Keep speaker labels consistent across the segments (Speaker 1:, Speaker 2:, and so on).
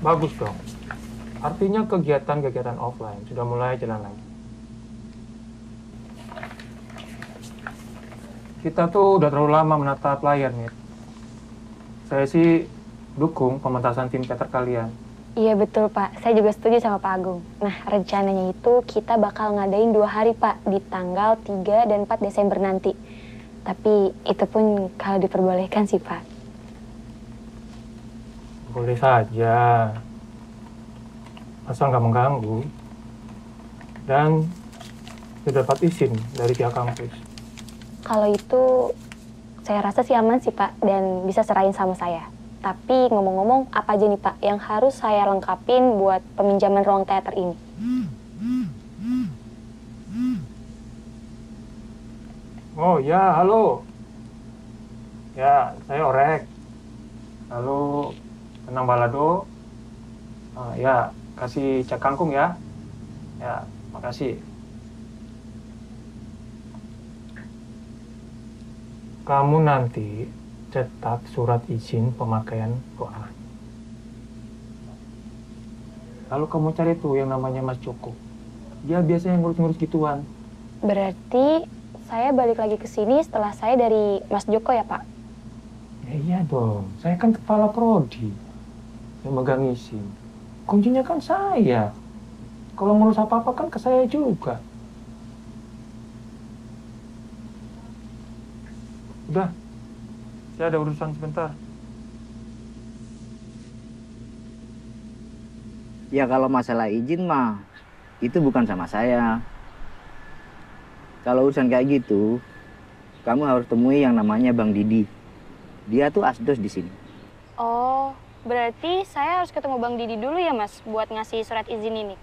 Speaker 1: Bagus dong. Artinya kegiatan-kegiatan offline sudah mulai jalan lagi. Kita tuh udah terlalu lama menata player, Mir. Saya sih dukung pementasan tim teater kalian.
Speaker 2: Iya betul Pak, saya juga setuju sama Pak Agung. Nah rencananya itu kita bakal ngadain 2 hari Pak, di tanggal 3 dan 4 Desember nanti. Tapi itu pun kalau diperbolehkan sih Pak.
Speaker 1: Boleh saja. Asal nggak mengganggu. Dan sudah dapat izin dari pihak kampus.
Speaker 2: Kalau itu saya rasa sih aman sih Pak, dan bisa serahin sama saya. Tapi ngomong-ngomong, apa aja nih Pak yang harus saya lengkapin buat peminjaman ruang teater ini?
Speaker 1: Oh ya, halo. Ya, saya Orek. Halo, Tenang Balado. Ya, kasih cek kangkung ya. Ya, makasih. Kamu nanti cetak surat izin pemakaian ruangan. Lalu kamu cari tuh yang namanya Mas Joko. Dia biasanya ngurus-ngurus gituan.
Speaker 2: Berarti saya balik lagi ke sini setelah saya dari Mas Joko ya Pak?
Speaker 1: Ya, iya dong, saya kan kepala prodi yang megang izin. Kuncinya kan saya. Kalau ngurus apa-apa kan ke saya juga. Udah, saya ada urusan sebentar.
Speaker 3: Ya kalau masalah izin mah, itu bukan sama saya. Kalau urusan kayak gitu, kamu harus temui yang namanya Bang Didi. Dia tuh asdos di sini.
Speaker 2: Oh, berarti saya harus ketemu Bang Didi dulu ya Mas, buat ngasih surat izin ini?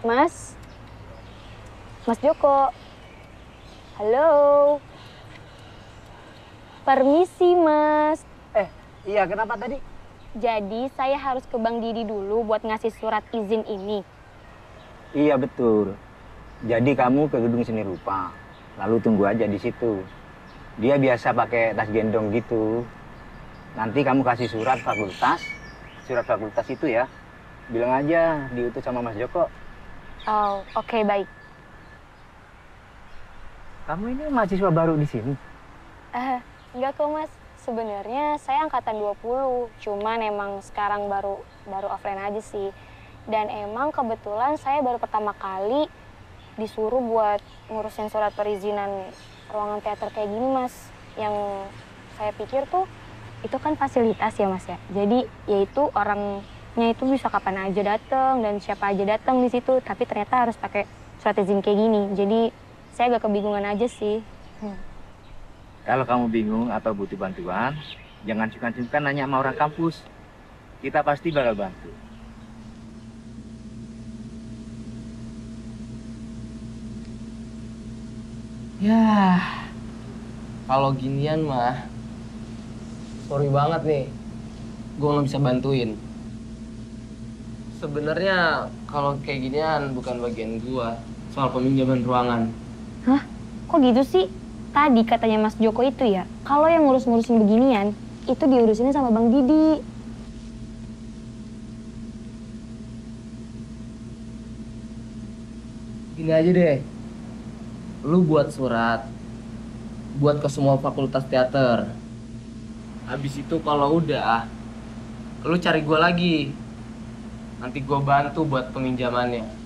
Speaker 2: Mas? Mas Joko? Halo? Permisi Mas.
Speaker 3: Iya kenapa tadi?
Speaker 2: Jadi saya harus ke Bang Didi dulu buat ngasih surat izin ini.
Speaker 3: Iya betul. Jadi kamu ke gedung seni rupa, lalu tunggu aja di situ. Dia biasa pakai tas gendong gitu. Nanti kamu kasih surat fakultas itu ya. Bilang aja diutus sama Mas Joko.
Speaker 2: Oh, oke, baik.
Speaker 3: Kamu ini mahasiswa baru di sini?
Speaker 2: Enggak kok Mas. Sebenarnya saya angkatan 20, cuman emang sekarang baru offline aja sih. Dan emang kebetulan saya baru pertama kali disuruh buat ngurusin surat perizinan ruangan teater kayak gini Mas. Yang saya pikir tuh itu kan fasilitas ya Mas ya. Jadi yaitu orangnya itu bisa kapan aja datang dan siapa aja datang di situ. Tapi ternyata harus pakai surat izin kayak gini. Jadi saya agak kebingungan aja sih.
Speaker 3: Kalau kamu bingung atau butuh bantuan, jangan sungkan-sungkan nanya sama orang kampus. Kita pasti bakal bantu.
Speaker 4: Ya, kalau ginian mah, sorry banget nih, gue nggak bisa bantuin. Sebenarnya kalau kayak ginian bukan bagian gue, soal peminjaman ruangan.
Speaker 2: Hah? Kok gitu sih? Tadi katanya Mas Joko itu ya, kalau yang ngurus-ngurusin beginian, itu diurusinnya sama Bang Didi.
Speaker 4: Gini aja deh, lu buat surat, buat ke semua fakultas teater. Habis itu kalau udah, lu cari gue lagi. Nanti gue bantu buat peminjamannya.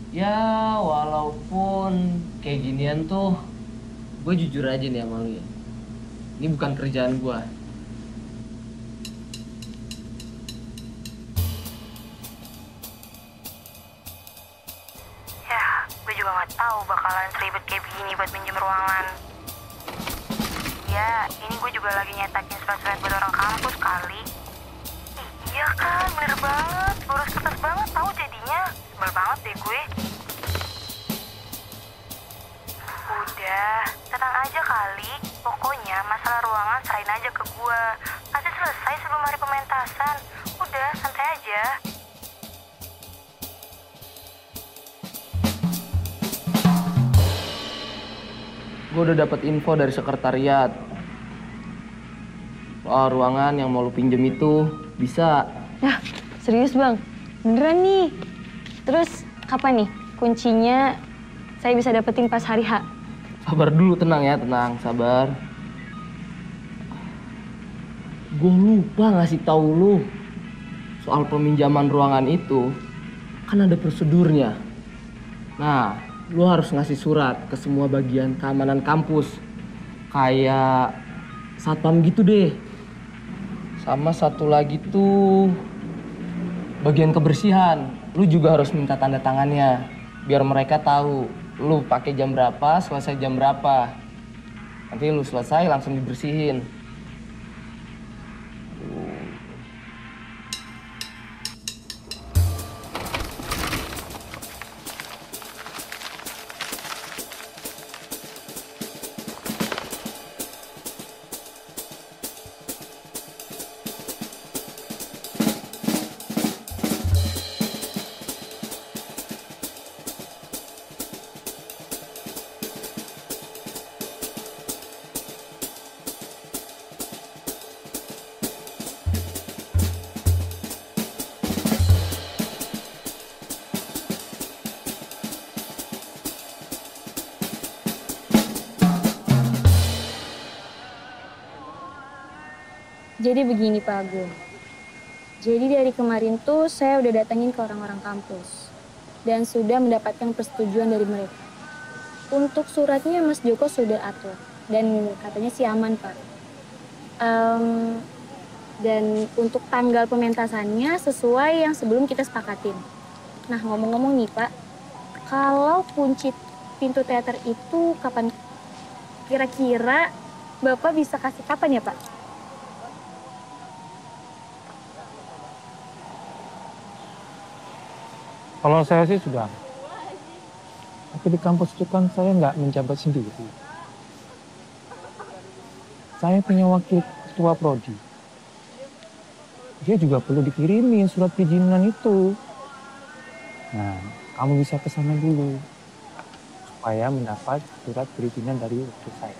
Speaker 4: Ya, walaupun kayak ginian tuh, gue jujur aja nih sama lu ya. Ini bukan kerjaan gue.
Speaker 5: Ya, gue juga nggak tahu bakalan seribet kayak begini buat minjem ruangan. Ya, ini gue juga lagi nyetakin surat-surat buat orang kampus kali. Iya kan, bener banget. Boros kertas banget tahu jadinya. Sebel banget deh gue. Udah, tenang aja kali. Pokoknya masalah ruangan serahin aja ke gue. Pasti selesai sebelum hari pementasan. Udah, santai aja.
Speaker 4: Gue udah dapat info dari sekretariat. Soal ruangan yang mau lu pinjem itu bisa.
Speaker 2: Yah, serius bang? Beneran nih? Terus kapan nih kuncinya saya bisa dapetin pas hari H?
Speaker 4: Sabar dulu, tenang ya, tenang, sabar. Gue lupa ngasih tahu lu soal peminjaman ruangan itu, kan ada prosedurnya. Nah, lu harus ngasih surat ke semua bagian keamanan kampus, kayak satpam gitu deh. Sama satu lagi tuh bagian kebersihan, lu juga harus minta tanda tangannya biar mereka tahu lu pakai jam berapa, selesai jam berapa. Nanti lu selesai langsung dibersihin.
Speaker 2: Jadi begini Pak Agung. Jadi dari kemarin tuh saya udah datengin ke orang-orang kampus. Dan sudah mendapatkan persetujuan dari mereka. Untuk suratnya Mas Joko sudah atur. Dan katanya sih aman Pak. Dan untuk tanggal pementasannya sesuai yang sebelum kita sepakatin. Nah ngomong-ngomong nih Pak. Kalau kunci pintu teater itu kapan kira-kira Bapak bisa kasih kapan ya Pak?
Speaker 1: Kalau saya sih sudah. Tapi di kampus itu kan saya nggak menjabat sendiri. Saya punya wakil ketua prodi. Dia juga perlu dikirimin surat perizinan itu. Nah, kamu bisa ke sana dulu. Supaya mendapat surat perizinan dari wakil saya.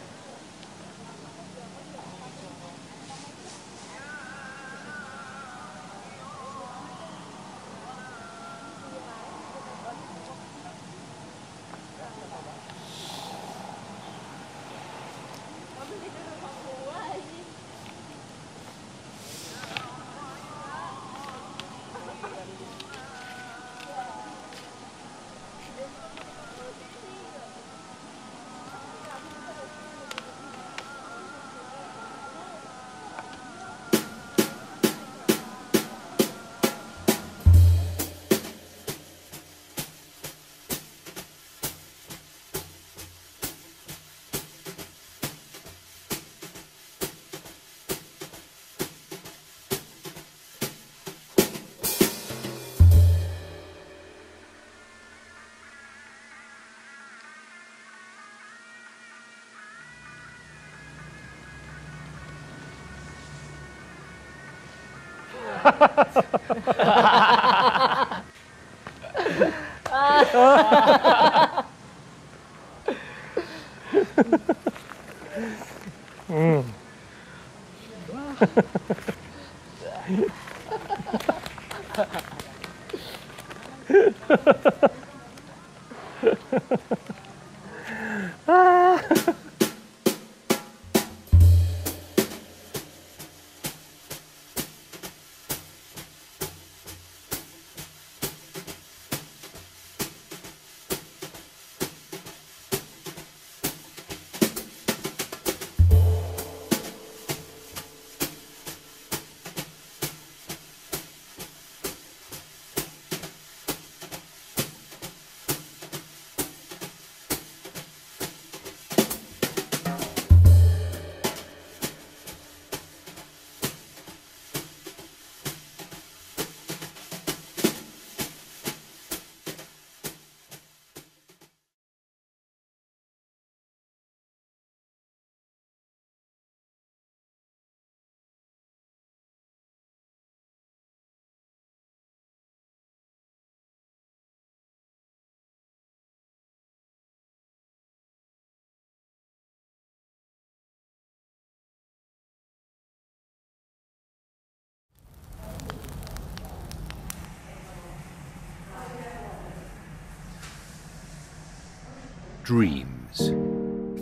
Speaker 6: Dreams,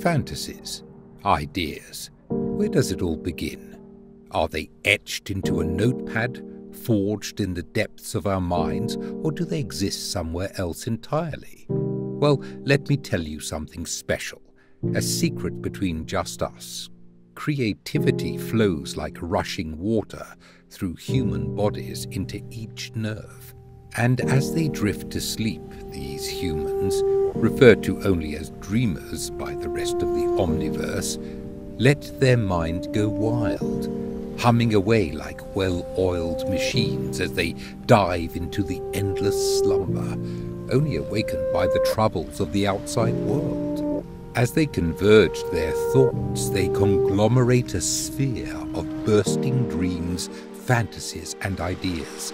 Speaker 6: fantasies, ideas. Where does it all begin? Are they etched into a notepad, forged in the depths of our minds, or do they exist somewhere else entirely? Well, let me tell you something special, a secret between just us. Creativity flows like rushing water through human bodies into each nerve. And as they drift to sleep, these humans, referred to only as dreamers by the rest of the omniverse, let their mind go wild, humming away like well-oiled machines as they dive into the endless slumber, only awakened by the troubles of the outside world. As they converge their thoughts, they conglomerate a sphere of bursting dreams, fantasies, and ideas,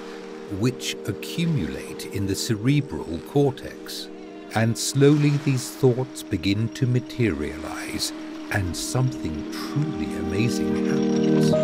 Speaker 6: which accumulate in the cerebral cortex. And slowly these thoughts begin to materialize, and something truly amazing happens.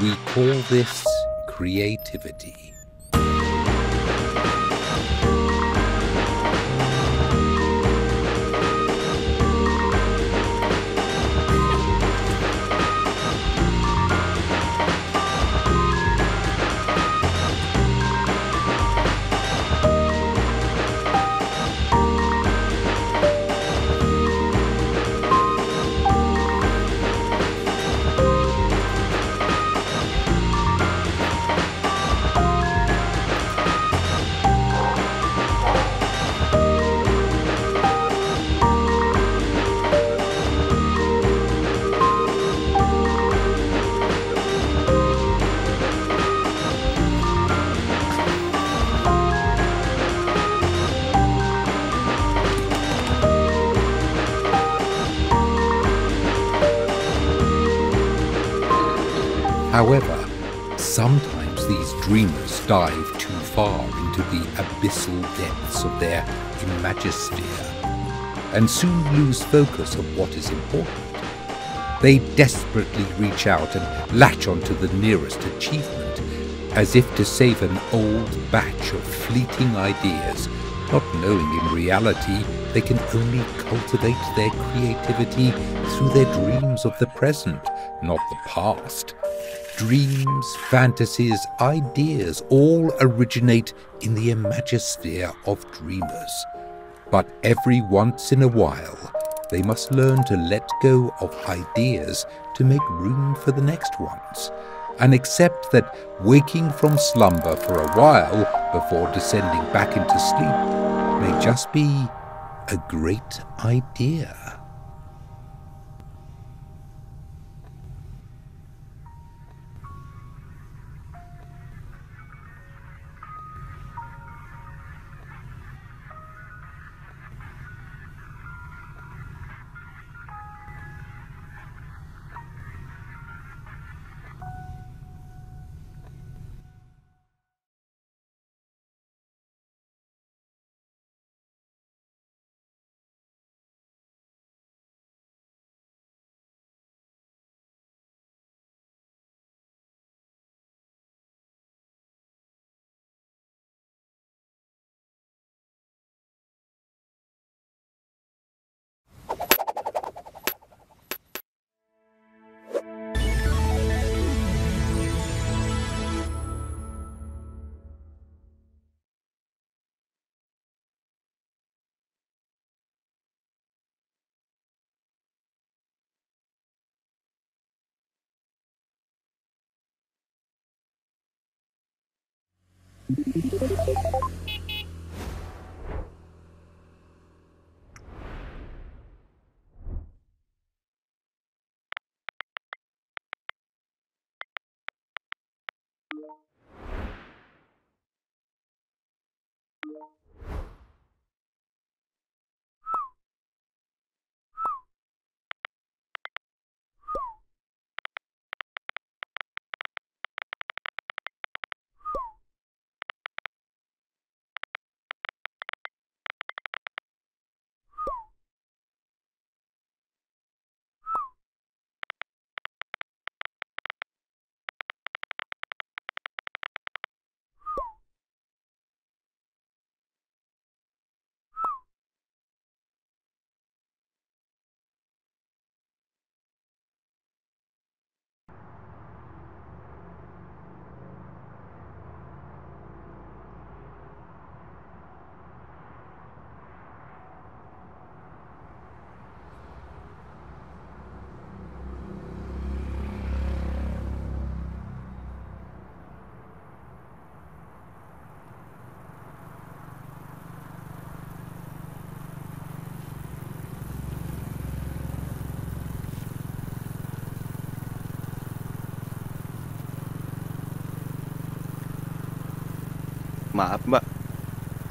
Speaker 6: We call this creativity. However, sometimes these dreamers dive too far into the abyssal depths of their imagisphere and soon lose focus of what is important. They desperately reach out and latch onto the nearest achievement, as if to save an old batch of fleeting ideas, not knowing in reality they can only cultivate their creativity through their dreams of the present, not the past. Dreams, fantasies, ideas all originate in the imagisphere of dreamers. But every once in a while, they must learn to let go of ideas to make room for the next ones, and accept that waking from slumber for a while before descending back into sleep may just be a great idea.
Speaker 7: Maaf mbak,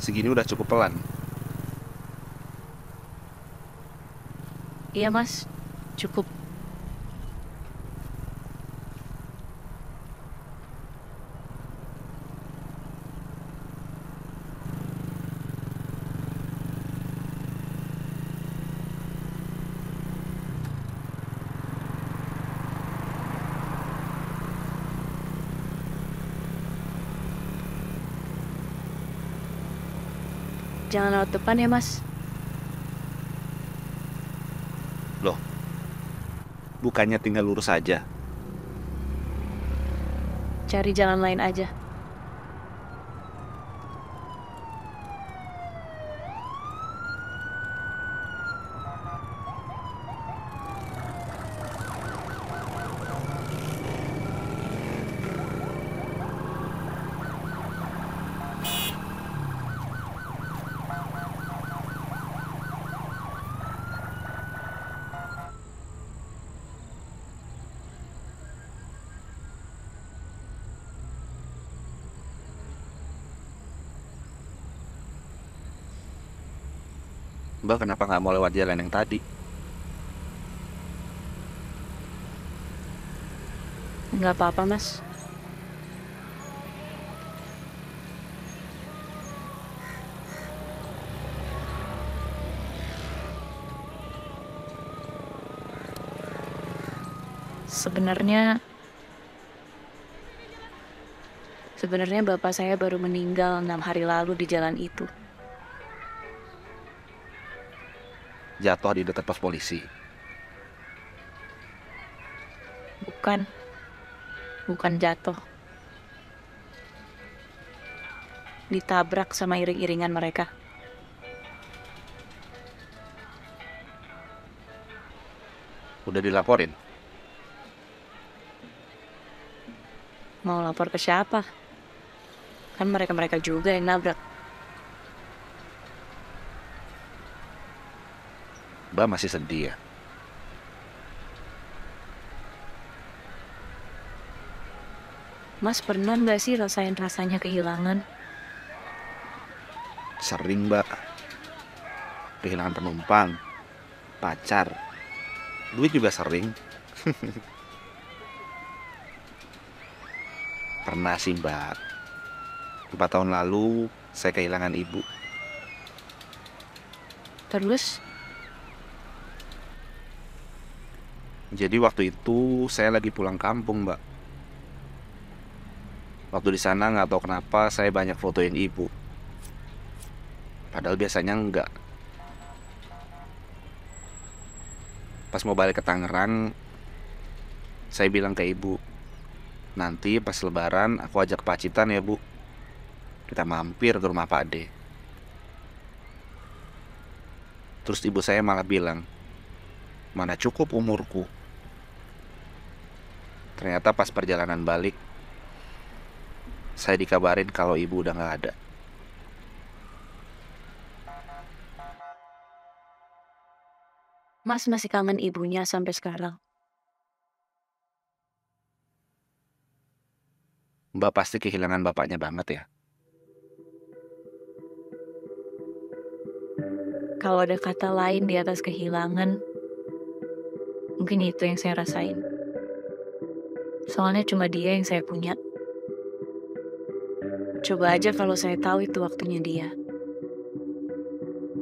Speaker 7: segini udah cukup pelan.
Speaker 8: Iya mas, cukup. Jangan lewat depan ya mas.
Speaker 7: Loh, bukannya tinggal lurus aja?
Speaker 8: Cari jalan lain aja.
Speaker 7: Mbak kenapa nggak mau lewat jalan yang tadi?
Speaker 8: Nggak apa-apa mas. Sebenarnya bapak saya baru meninggal 6 hari lalu di jalan itu.
Speaker 7: Jatuh di dekat pos polisi.
Speaker 8: Bukan jatuh. Ditabrak sama iring-iringan mereka.
Speaker 7: Udah dilaporin?
Speaker 8: Mau lapor ke siapa? Kan mereka-mereka juga yang nabrak.
Speaker 7: Mbak masih sedih ya?
Speaker 8: Mas pernah nggak sih rasain rasanya kehilangan?
Speaker 7: Sering mbak. Kehilangan penumpang, pacar, duit juga sering. Pernah sih mbak. 4 tahun lalu saya kehilangan ibu.
Speaker 8: Terus?
Speaker 7: Jadi waktu itu saya lagi pulang kampung mbak. Waktu di sana nggak tahu kenapa saya banyak fotoin ibu. Padahal biasanya enggak. Pas mau balik ke Tangerang, saya bilang ke ibu, nanti pas lebaran aku ajak ke Pacitan ya bu. Kita mampir ke rumah Pak D. Terus ibu saya malah bilang, mana cukup umurku. Ternyata pas perjalanan balik, saya dikabarin kalau ibu udah gak ada.
Speaker 8: Mas masih kangen ibunya sampai sekarang.
Speaker 7: Mbak pasti kehilangan bapaknya banget ya.
Speaker 8: Kalau ada kata lain di atas kehilangan, mungkin itu yang saya rasain. Soalnya cuma dia yang saya punya. Coba aja kalau saya tahu itu waktunya dia.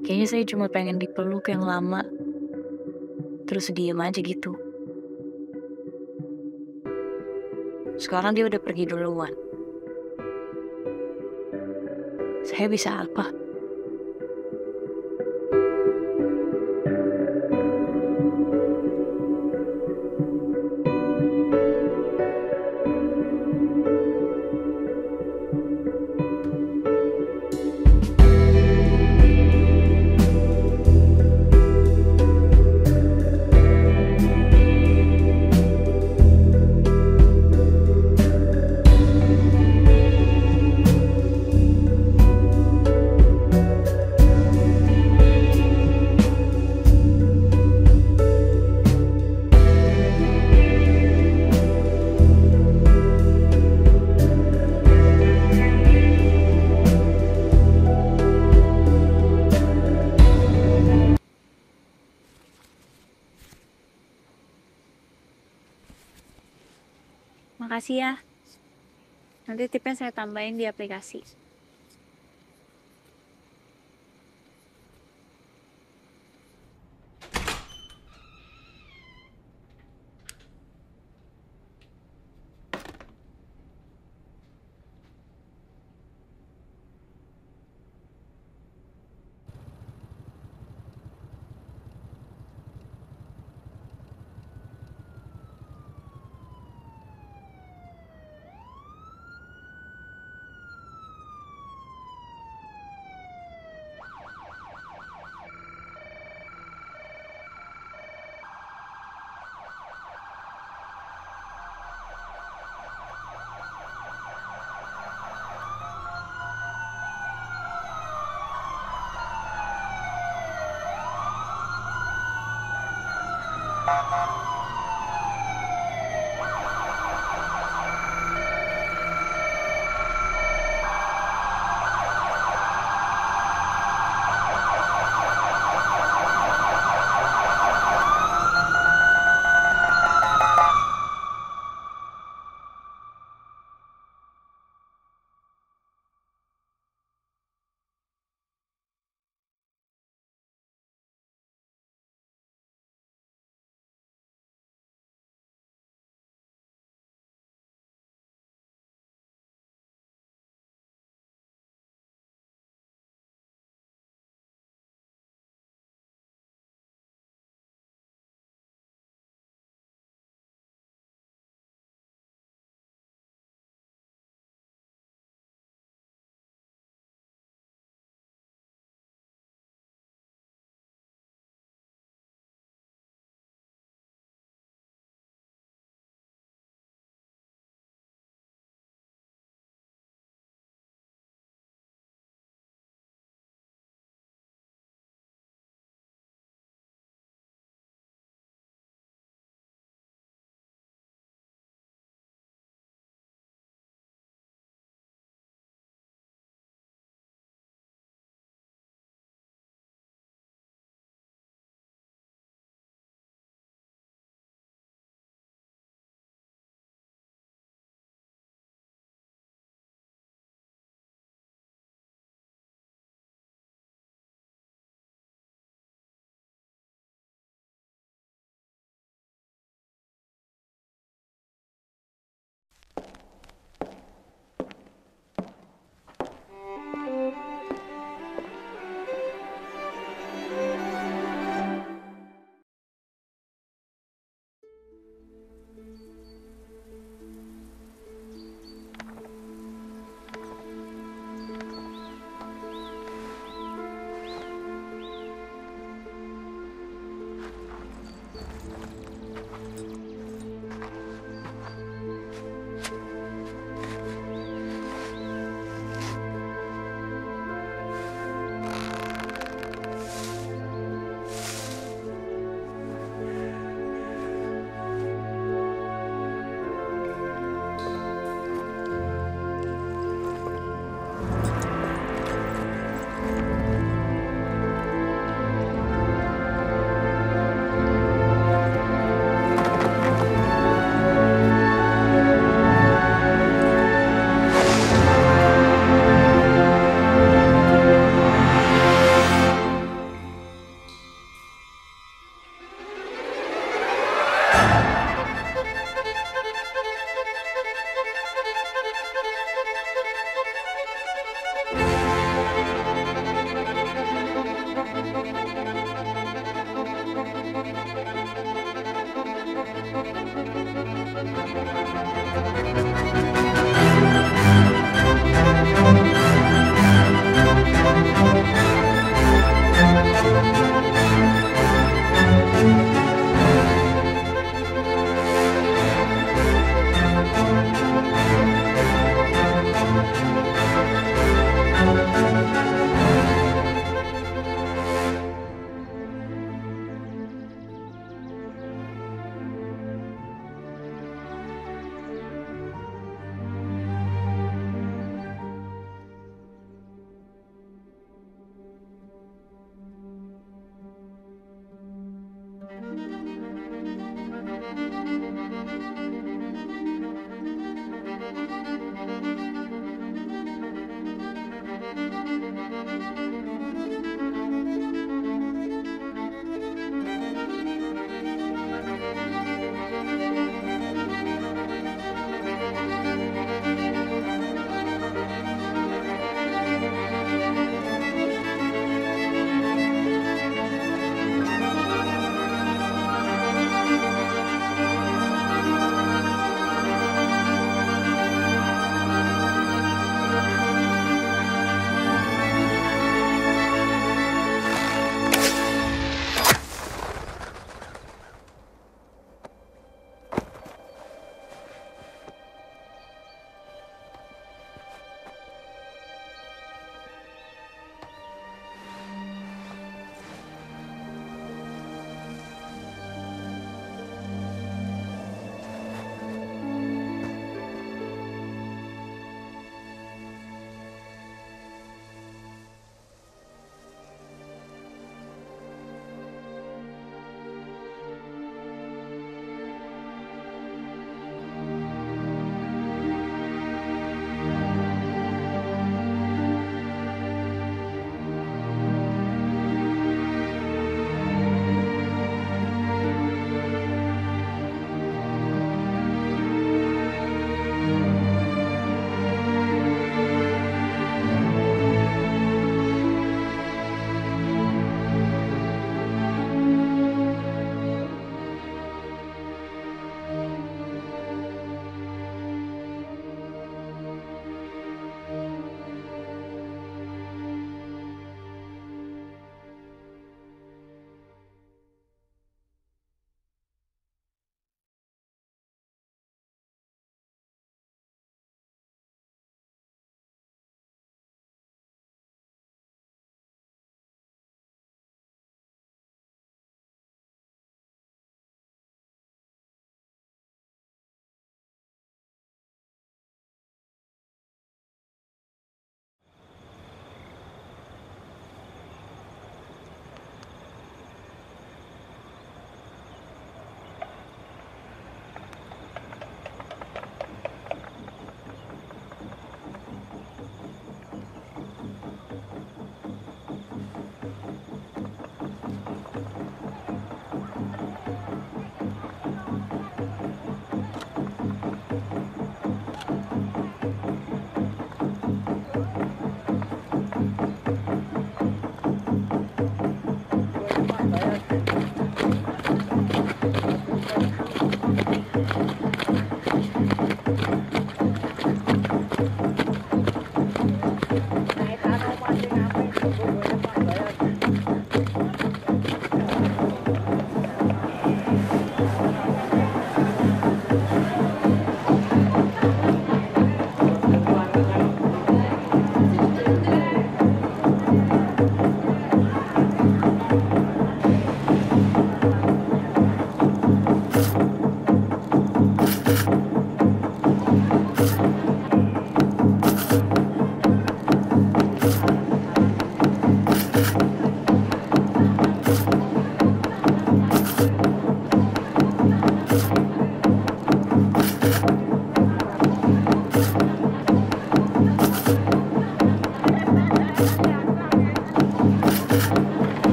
Speaker 8: Kayaknya saya cuma pengen dipeluk yang lama, terus diem aja gitu. Sekarang dia udah pergi duluan. Saya bisa apa? Makasih ya. Nanti tipnya saya tambahin di aplikasi.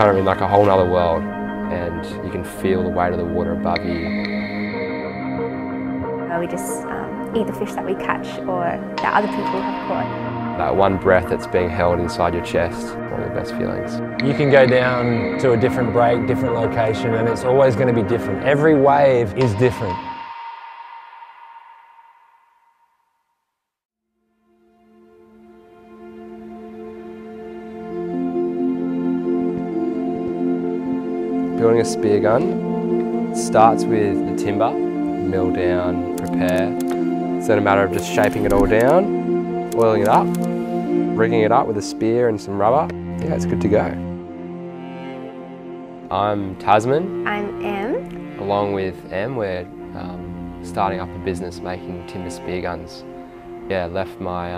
Speaker 9: kind of in like a whole nother world, and you can feel the weight of the water above you.
Speaker 10: We just eat the fish that we catch or that other people have caught.
Speaker 9: That one breath that's being held inside your chest, one of the best feelings.
Speaker 11: You can go down to a different break, different location, and it's always going to be different. Every wave is different.
Speaker 9: Building a spear gun starts with the timber, mill down, prepare. It's then a matter of just shaping it all down, oiling it up, rigging it up with a spear and some rubber. Yeah, it's good to go. I'm Tasman.
Speaker 10: I'm Em.
Speaker 9: Along with Em, we're starting up a business making timber spear guns. Yeah, left my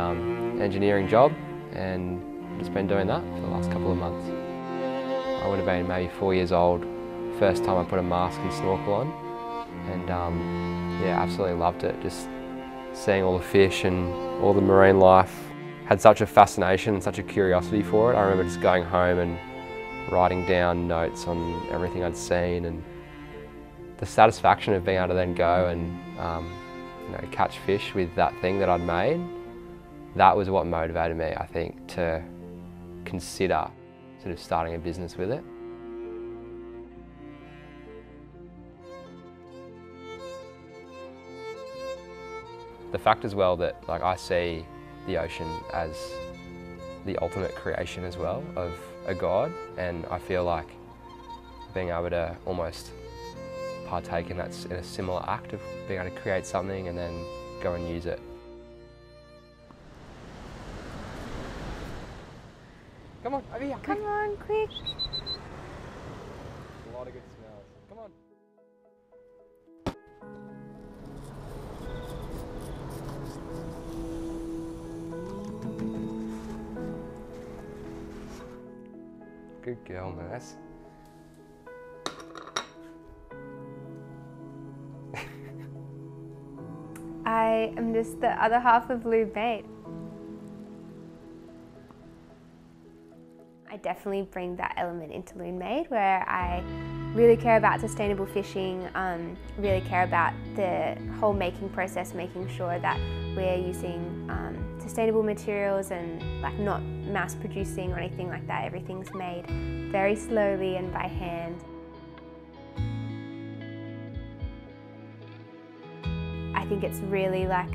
Speaker 9: engineering job and just been doing that for the last couple of months. I would have been maybe 4 years old, first time I put a mask and snorkel on, and yeah, absolutely loved it. Just seeing all the fish and all the marine life. Had such a fascination and such a curiosity for it. I remember just going home and writing down notes on everything I'd seen, and the satisfaction of being able to then go and you know, catch fish with that thing that I'd made. That was what motivated me, I think, to consider sort of starting a business with it. The fact as well that like I see the ocean as the ultimate creation as well of a God, and I feel like being able to almost partake in that in a similar act of being able to create something and then go and use it. Come on, over here.
Speaker 10: Come on, quick.
Speaker 9: A lot of good smells. Come on. Good girl, Merce.
Speaker 10: I am just the other half of Lou Bait. I definitely bring that element into Loon Made, where I really care about sustainable fishing, really care about the whole making process, making sure that we're using sustainable materials and like not mass producing or anything like that. Everything's made very slowly and by hand. I think it's really like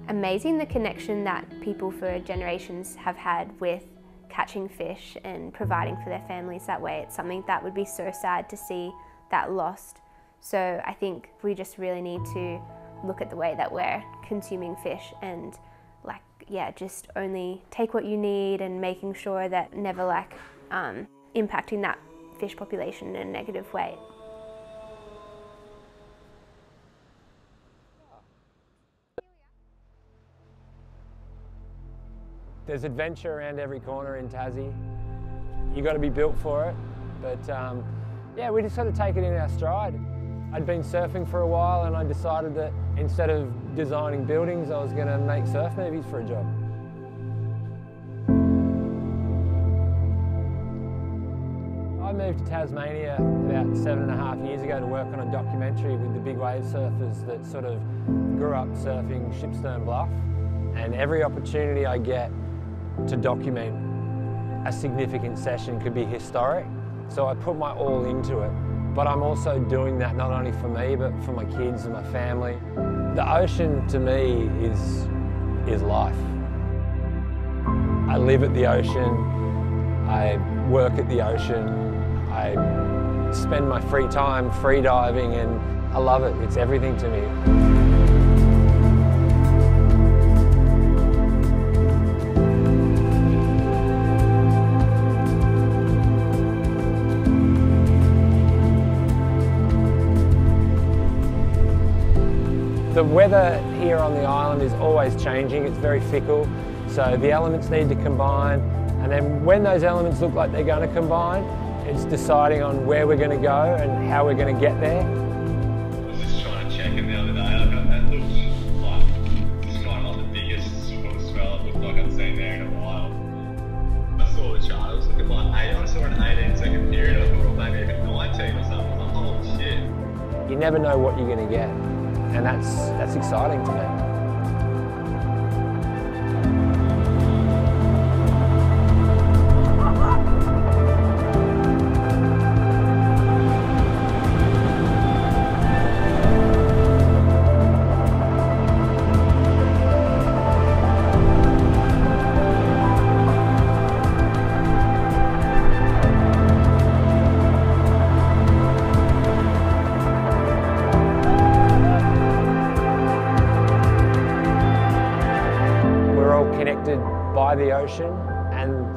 Speaker 10: amazing the connection that people for generations have had with catching fish and providing for their families that way. It's something that would be so sad to see that lost. So I think we just really need to look at the way that we're consuming fish and like, yeah, just only take what you need and making sure that never like impacting that fish population in a negative way.
Speaker 11: There's adventure around every corner in Tassie. You got to be built for it, but yeah, we just sort of take it in our stride. I'd been surfing for a while and I decided that instead of designing buildings, I was going to make surf movies for a job. I moved to Tasmania about 7.5 years ago to work on a documentary with the big wave surfers that sort of grew up surfing Shipstern Bluff, and every opportunity I get to document a significant session could be historic, so I put my all into it. But I'm also doing that not only for me, but for my kids and my family. The ocean to me is life. I live at the ocean, I work at the ocean, I spend my free time free diving, and I love it. It's everything to me. The weather here on the island is always changing, it's very fickle, so the elements need to combine, and then when those elements look like they're going to combine, it's deciding on where we're going to go and how we're going to get there.
Speaker 12: I was just trying to check it the other day, that looked like it's kind of like the biggest sort of swell it looked like I'd seen there in a while. I saw the chart, it was looking like 8 on saw an 18-second period of it, or maybe even 19 or something. I was like, holy shit.
Speaker 11: You never know what you're going to get, and that's exciting to me. By the ocean, and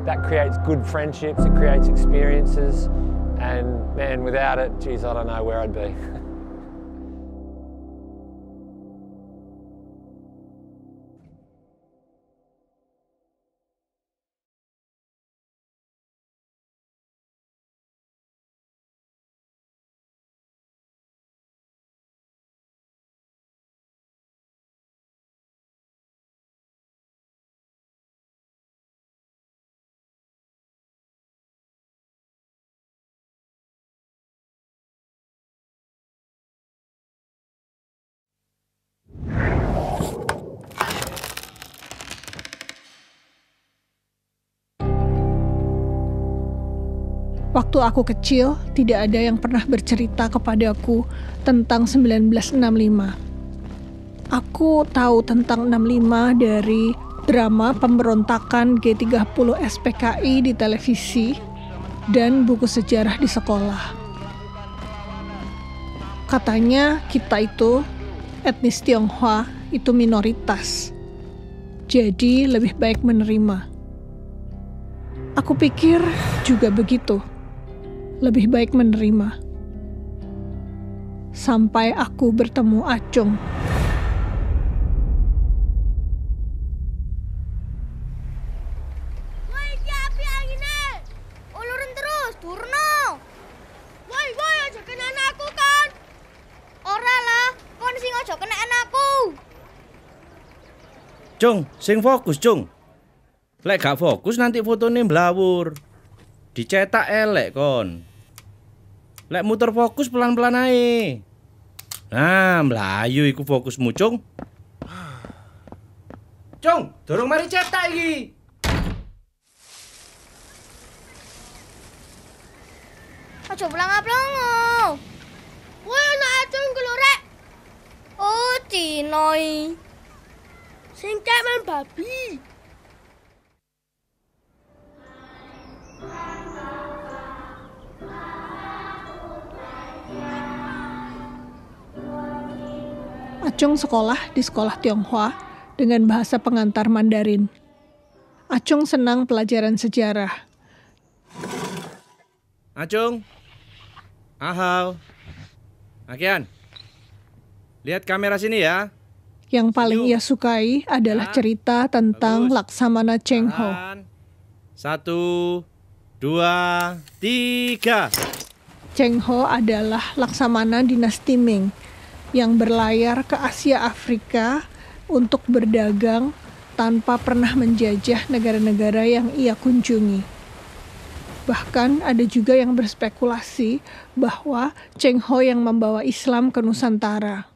Speaker 11: that creates good friendships, it creates experiences, and man, without it, geez, I don't know where I'd be.
Speaker 13: Waktu aku kecil, tidak ada yang pernah bercerita kepadaku tentang 1965. Aku tahu tentang 65 dari drama pemberontakan G30 SPKI di televisi dan buku sejarah di sekolah. Katanya kita itu, etnis Tionghoa, itu minoritas. Jadi lebih baik menerima. Aku pikir juga begitu. Lebih baik menerima. Sampai aku bertemu Acung.
Speaker 14: Woi, ki api angine. Ulurin terus, turno. Woi, aja kena anakku kan. Ora lah, kon sing aja kena anakku.
Speaker 15: Cung, sing fokus, Cung. Lek gak fokus nanti fotone mblawur. Dicetak elek kon. Lek muter fokus pelan-pelan ae. Nah, mlayu iku fokusmu, Cung. Cung, dorong mari cetak iki.
Speaker 14: Aja pelanga-pelanga. Woi, anak Acung ku lho rek. Oh, Cinoi. Sing men babi.
Speaker 13: Acung sekolah di sekolah Tionghoa dengan bahasa pengantar Mandarin. Acung senang pelajaran sejarah.
Speaker 15: Acung. Ahau. Akian. Lihat kamera sini ya.
Speaker 13: Yang paling ia sukai adalah cerita tentang Laksamana Cheng Ho.
Speaker 15: 1, 2, 3.
Speaker 13: Cheng Ho adalah Laksamana dinasti Ming yang berlayar ke Asia Afrika untuk berdagang tanpa pernah menjajah negara-negara yang ia kunjungi. Bahkan ada juga yang berspekulasi bahwa Cheng Ho yang membawa Islam ke Nusantara.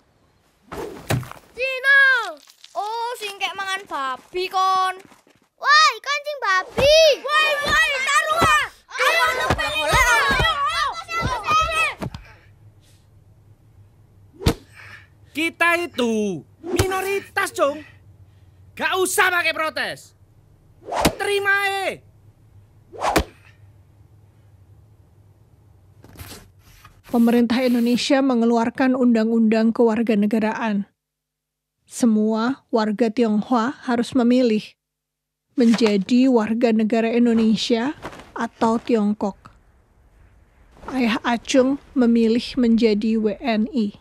Speaker 14: Cina! Oh, singkek mangan babi kon. Woi, kancing babi. Woi, taruh. Ayo,
Speaker 15: Kita itu minoritas, Cung. Gak usah pakai protes. Terima
Speaker 13: Pemerintah Indonesia mengeluarkan undang-undang kewarganegaraan. Semua warga Tionghoa harus memilih menjadi warga negara Indonesia atau Tiongkok. Ayah Acung memilih menjadi WNI.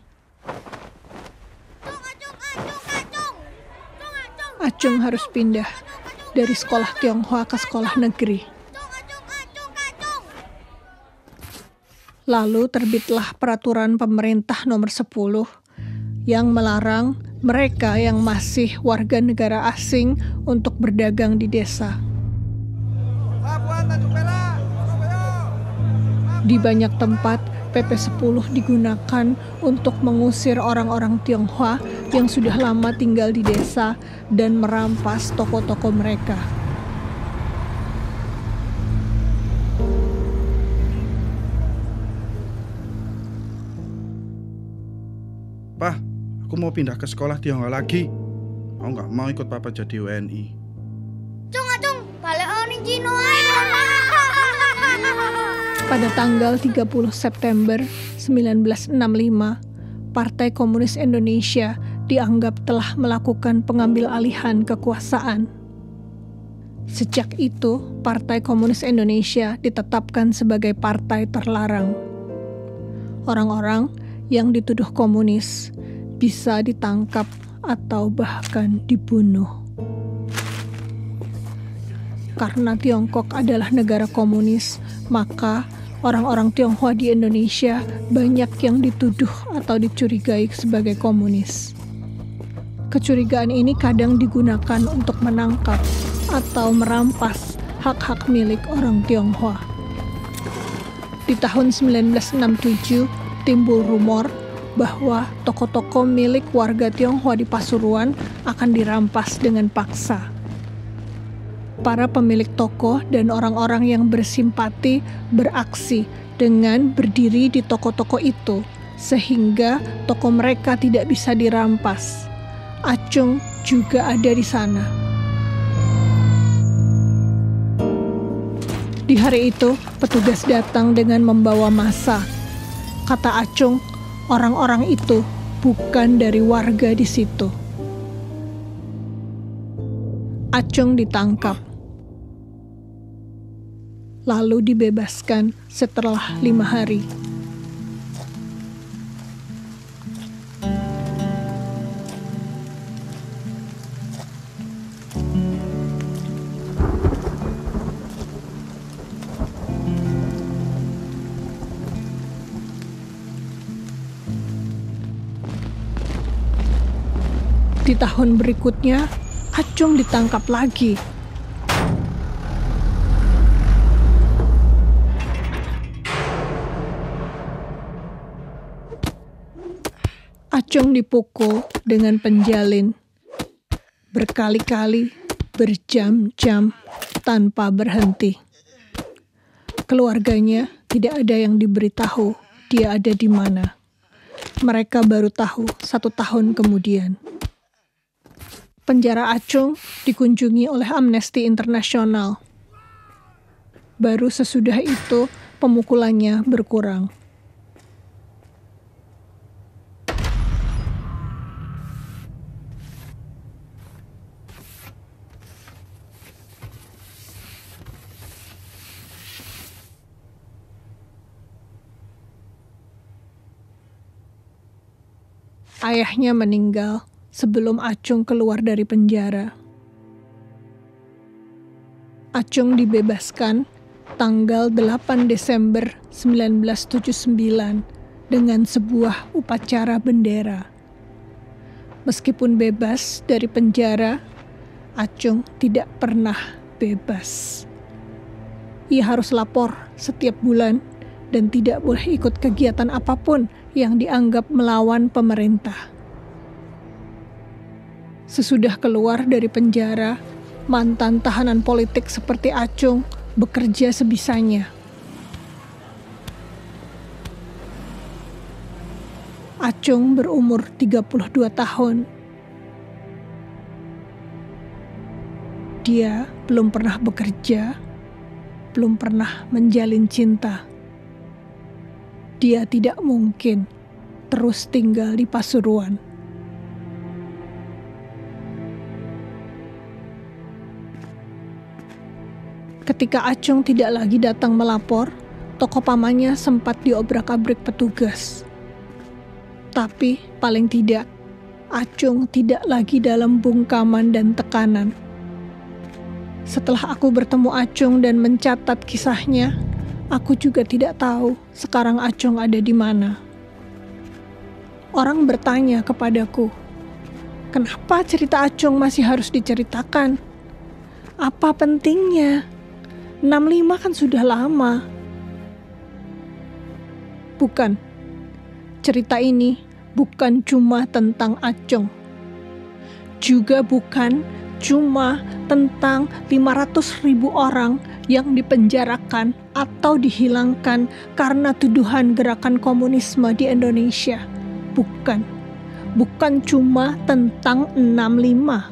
Speaker 13: Acung harus pindah dari sekolah Tionghoa ke sekolah negeri. Lalu terbitlah peraturan pemerintah nomor 10 yang melarang mereka yang masih warga negara asing untuk berdagang di desa.
Speaker 15: Labuan Tanjung Perak.
Speaker 13: Di banyak tempat, PP10 digunakan untuk mengusir orang-orang Tionghoa yang sudah lama tinggal di desa dan merampas toko-toko mereka.
Speaker 16: Pak, aku mau pindah ke sekolah Tionghoa lagi. Aku nggak mau ikut papa jadi WNI.
Speaker 14: Cung, balik ning Cino ae.
Speaker 13: Pada tanggal 30 September 1965, Partai Komunis Indonesia dianggap telah melakukan pengambil alihan kekuasaan. Sejak itu, Partai Komunis Indonesia ditetapkan sebagai partai terlarang. Orang-orang yang dituduh komunis bisa ditangkap atau bahkan dibunuh. Karena Tiongkok adalah negara komunis, maka orang-orang Tionghoa di Indonesia banyak yang dituduh atau dicurigai sebagai komunis. Kecurigaan ini kadang digunakan untuk menangkap atau merampas hak-hak milik orang Tionghoa. Di tahun 1967, timbul rumor bahwa toko-toko milik warga Tionghoa di Pasuruan akan dirampas dengan paksa. Para pemilik toko dan orang-orang yang bersimpati beraksi dengan berdiri di toko-toko itu, sehingga toko mereka tidak bisa dirampas. Acung juga ada di sana. Di hari itu, petugas datang dengan membawa massa. Kata Acung, orang-orang itu bukan dari warga di situ. Acung ditangkap, lalu dibebaskan setelah 5 hari. Di tahun berikutnya, Acung ditangkap lagi. Acung dipukul dengan penjalin berkali-kali, berjam-jam, tanpa berhenti. Keluarganya tidak ada yang diberitahu dia ada di mana. Mereka baru tahu 1 tahun kemudian. Penjara Acung dikunjungi oleh Amnesty International. Baru sesudah itu pemukulannya berkurang. Ayahnya meninggal sebelum Acung keluar dari penjara. Acung dibebaskan tanggal 8 Desember 1979 dengan sebuah upacara bendera. Meskipun bebas dari penjara, Acung tidak pernah bebas. Ia harus lapor setiap bulan dan tidak boleh ikut kegiatan apapun yang dianggap melawan pemerintah. Sesudah keluar dari penjara, mantan tahanan politik seperti Acung bekerja sebisanya. Acung berumur 32 tahun. Dia belum pernah bekerja, belum pernah menjalin cinta. Dia tidak mungkin terus tinggal di Pasuruan. Ketika Acung tidak lagi datang melapor, toko pamannya sempat diobrak-abrik petugas. Tapi paling tidak, Acung tidak lagi dalam bungkaman dan tekanan. Setelah aku bertemu Acung dan mencatat kisahnya, aku juga tidak tahu sekarang Acung ada di mana. Orang bertanya kepadaku, kenapa cerita Acung masih harus diceritakan? Apa pentingnya? 65 kan sudah lama. Bukan. Cerita ini bukan cuma tentang Acong. Juga bukan cuma tentang 500.000 orang yang dipenjarakan atau dihilangkan karena tuduhan gerakan komunisme di Indonesia. Bukan. Bukan cuma tentang 65.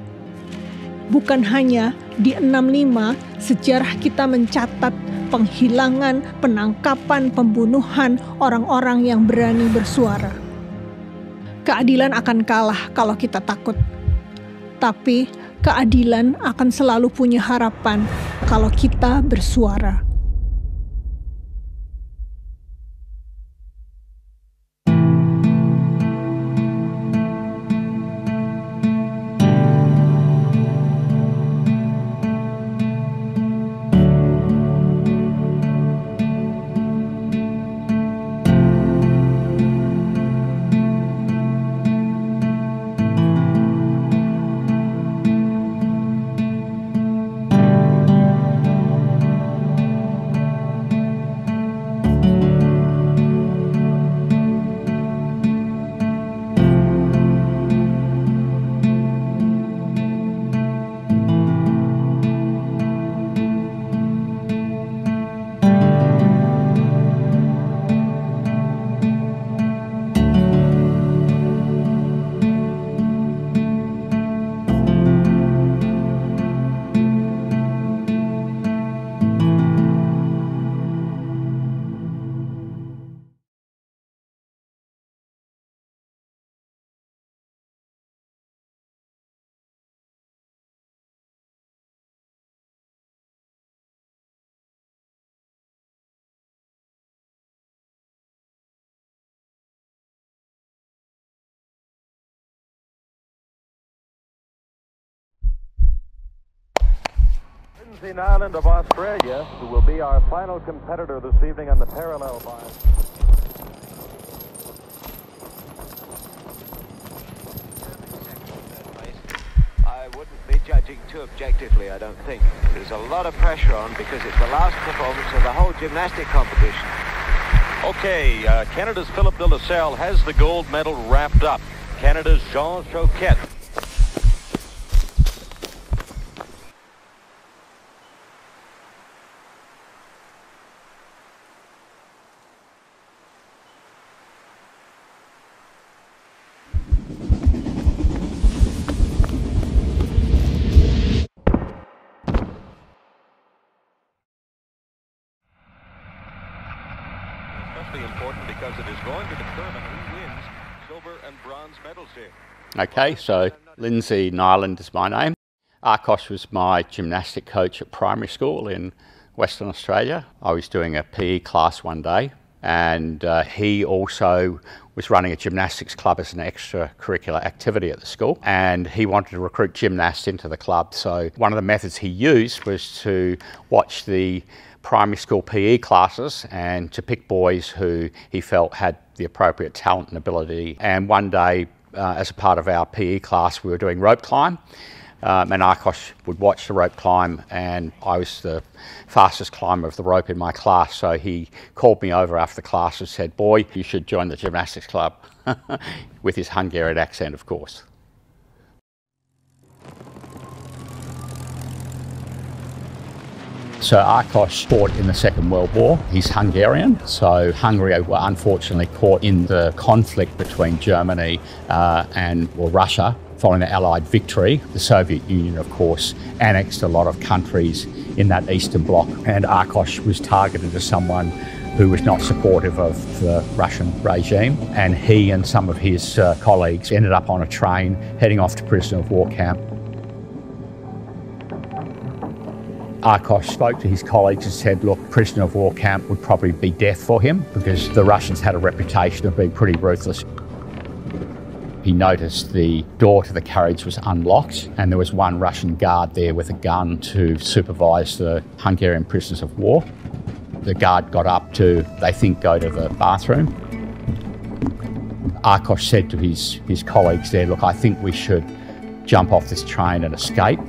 Speaker 13: Bukan hanya di 65 sejarah kita mencatat penghilangan, penangkapan, pembunuhan orang-orang yang berani bersuara. Keadilan akan kalah kalau kita takut. Tapi keadilan akan selalu punya harapan kalau kita bersuara.
Speaker 17: Lindsay Nyland of Australia, who will be our final competitor this evening on the parallel bar.
Speaker 18: I wouldn't be judging too objectively, I don't think. There's a lot of pressure on because it's the last performance of the whole gymnastic competition.
Speaker 17: Okay, Canada's Philip de La Salle has the gold medal wrapped up. Canada's Jean Choquette. Important because it is going to determine who wins silver and bronze medals here.
Speaker 19: Okay, so Lindsay Nyland is my name. Arkosh was my gymnastic coach at primary school in Western Australia. I was doing a PE class one day, and he also was running a gymnastics club as an extracurricular activity at the school, and he wanted to recruit gymnasts into the club. So one of the methods he used was to watch the primary school PE classes and to pick boys who he felt had the appropriate talent and ability. And one day, as a part of our PE class, we were doing rope climb, and Arkosh would watch the rope climb, and I was the fastest climber of the rope in my class, so he called me over after the class and said, "Boy, you should join the gymnastics club," with his Hungarian accent, of course. So Arkosh fought in the Second World War. He's Hungarian, so Hungary were unfortunately caught in the conflict between Germany and Russia. Following the Allied victory, the Soviet Union, of course, annexed a lot of countries in that Eastern Bloc, and Arkosh was targeted as someone who was not supportive of the Russian regime, and he and some of his colleagues ended up on a train heading off to prisoner of war camp. Arkosh spoke to his colleagues and said, look, prisoner of war camp would probably be death for him because the Russians had a reputation of being pretty ruthless. He noticed the door to the carriage was unlocked and there was one Russian guard there with a gun to supervise the Hungarian prisoners of war. The guard got up to, they think, go to the bathroom. Arkosh said to his colleagues there, look, I think we should jump off this train and escape.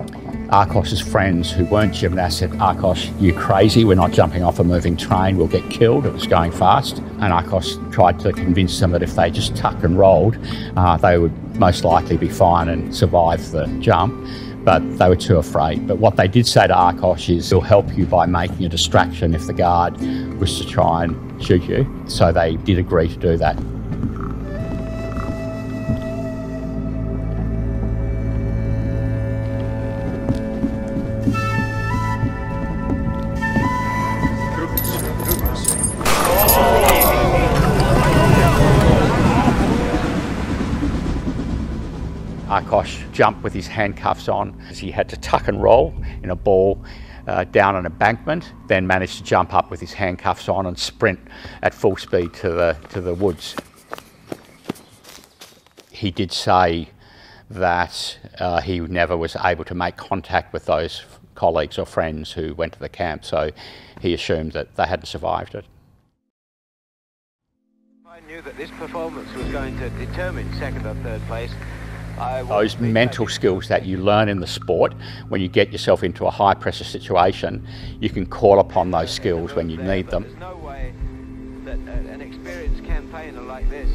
Speaker 19: Akos's friends who weren't gymnasts said, "Akos, you crazy, we're not jumping off a moving train, we'll get killed." It was going fast. And Akos tried to convince them that if they just tucked and rolled, they would most likely be fine and survive the jump. But they were too afraid. But what they did say to Akos is, "He'll help you by making a distraction if the guard was to try and shoot you." So they did agree to do that. Akos jumped with his handcuffs on as he had to tuck and roll in a ball down an embankment, then managed to jump up with his handcuffs on and sprint at full speed to the woods. He did say that he never was able to make contact with those colleagues or friends who went to the camp, so he assumed that they hadn't survived it.
Speaker 18: I knew that this performance was going to determine second or third place.
Speaker 19: Those mental skills that you learn in the sport, when you get yourself into a high pressure situation, you can call upon those skills when you need them.
Speaker 18: There's no way that an experienced campaigner like this,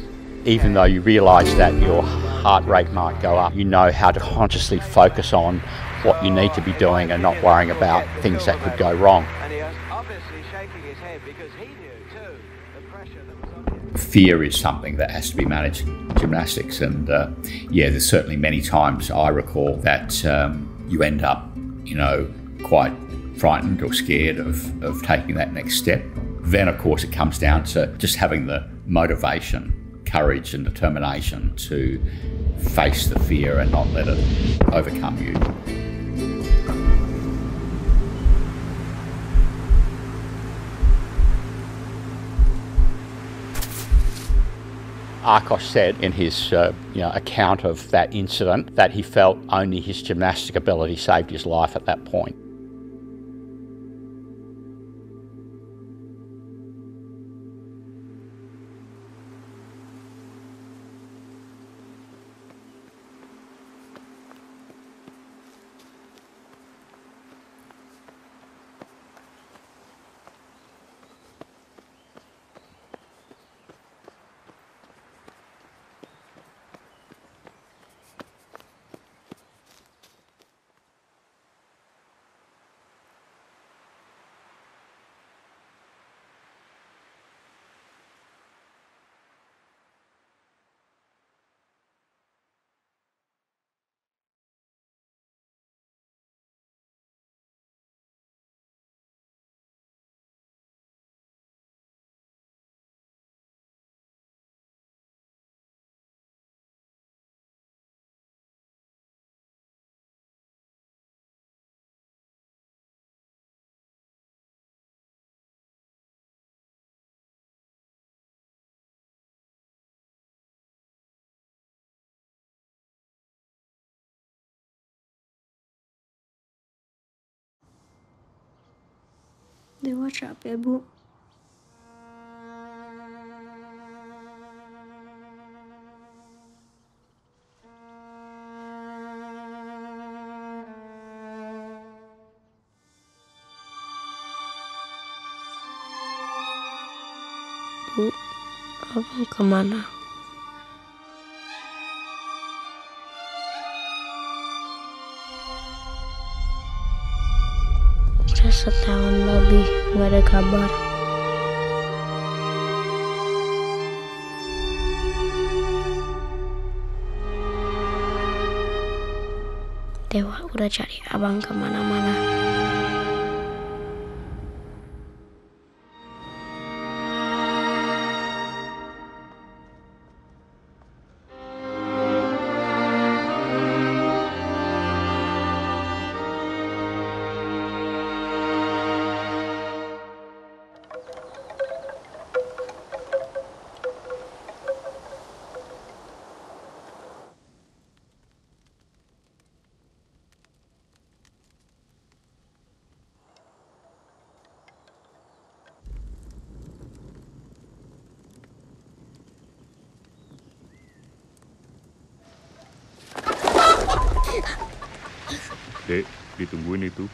Speaker 19: Even though you realise that your heart rate might go up, you know how to consciously focus on what you need to be doing and not worrying about things that could go wrong.
Speaker 18: and he was obviously shaking his head because he knew too the pressure that was on him.
Speaker 20: Fear is something that has to be managed in gymnastics, and yeah, there's certainly many times I recall that you end up, quite frightened or scared of taking that next step. Then, of course, it comes down to just having the motivation, courage and determination to face the fear and not let it overcome you.
Speaker 19: Akos said in his account of that incident that he felt only his gymnastic ability saved his life at that point.
Speaker 21: Dewa capek, Bu. Bu, Abang kemana? Udah setahun lebih gak ada kabar. Dewa udah cari Abang kemana-mana.
Speaker 22: Dek,
Speaker 3: Ditungguin itu.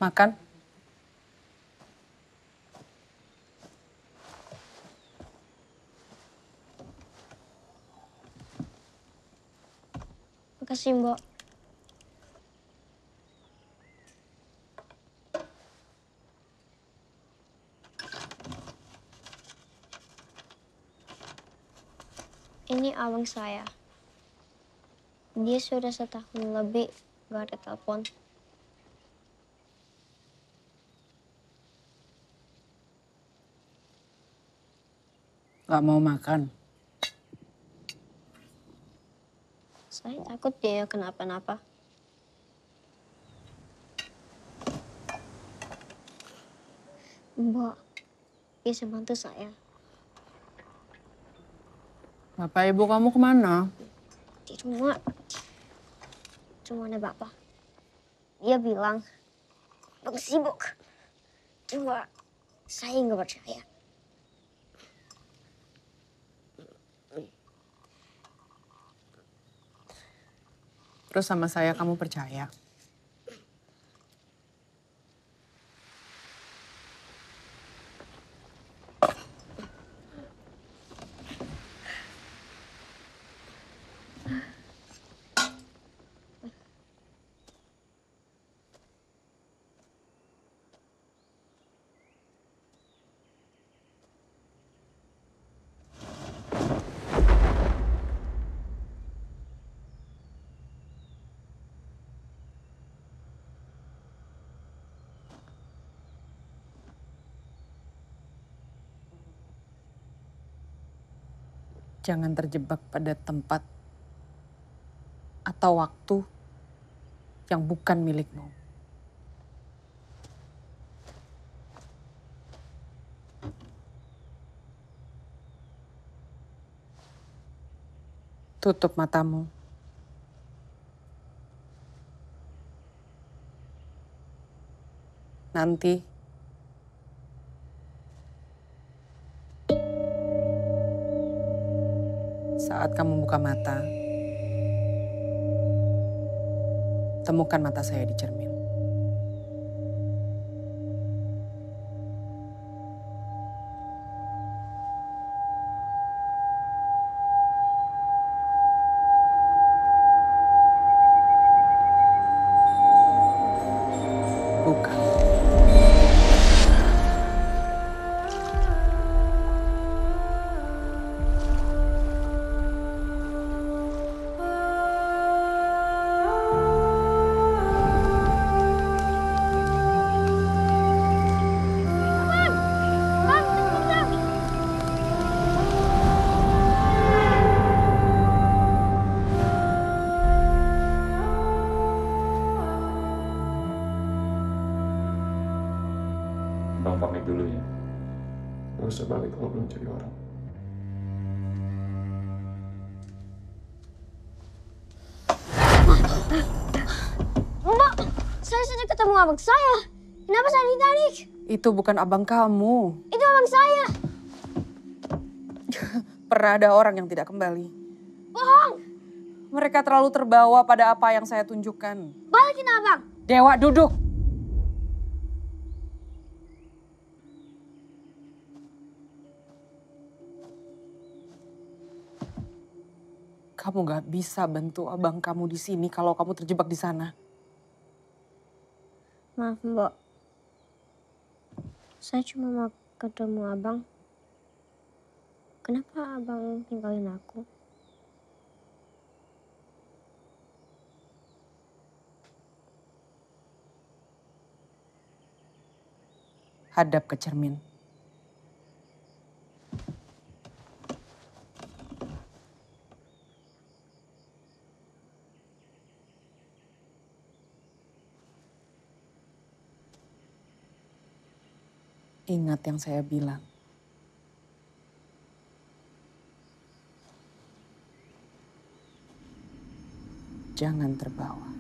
Speaker 22: Makan.
Speaker 21: Makasih, Mbak. Ini abang saya. Dia sudah setahun lebih gak ada telepon.
Speaker 22: Gak mau makan.
Speaker 21: Saya takut dia kenapa-napa. Mbak, bisa bantu saya.
Speaker 22: Bapak ibu kamu kemana?
Speaker 21: Di rumah. Cuma ada bapak. Dia bilang, Bang sibuk. Cuma saya nggak percaya.
Speaker 22: Terus sama saya kamu percaya? Jangan terjebak pada tempat atau waktu yang bukan milikmu. Tutup matamu. Nanti saat kamu buka mata, temukan mata saya di cermin. Buka.
Speaker 3: Bang pamit dulu ya. Gak usah balik kalau belum cari orang.
Speaker 21: Mbak, saya sudah ketemu abang saya. Kenapa saya ditarik?
Speaker 22: Itu bukan abang kamu.
Speaker 21: Itu abang saya.
Speaker 22: Pernah ada orang yang tidak kembali.
Speaker 21: Bohong.
Speaker 22: Mereka terlalu terbawa pada apa yang saya tunjukkan.
Speaker 21: Balikin abang.
Speaker 22: Dewa, duduk. Kamu gak bisa bantu abang kamu di sini kalau kamu terjebak di sana.
Speaker 21: Maaf, Mbak. Saya cuma mau ketemu abang. Kenapa abang tinggalin aku?
Speaker 22: Hadap ke cermin. Ingat yang saya bilang. Jangan terbawa.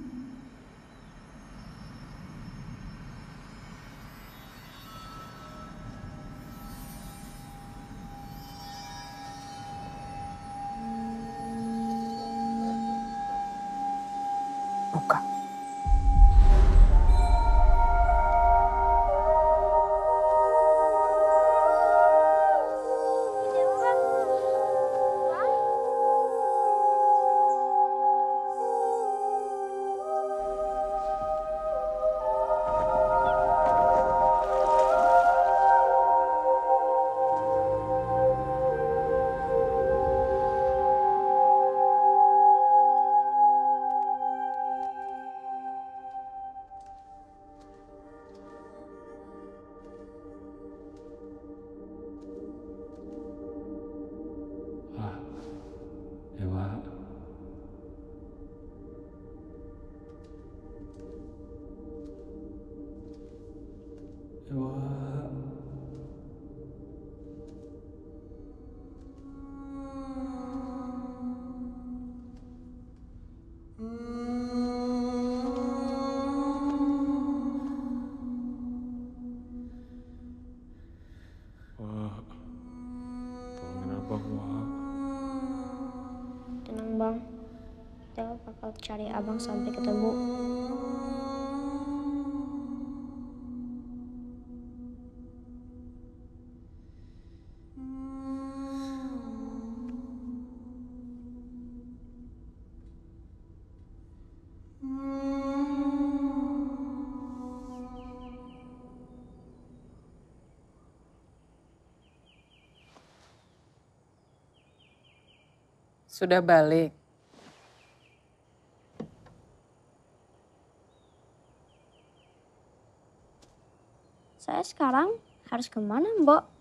Speaker 22: Buka.
Speaker 3: Ewa. Ewa. Wah, tolongin abang, Wah.
Speaker 21: Tenang bang, kita bakal cari abang sampai ketemu.
Speaker 22: Sudah balik.
Speaker 21: Saya sekarang harus kemana, Mbok?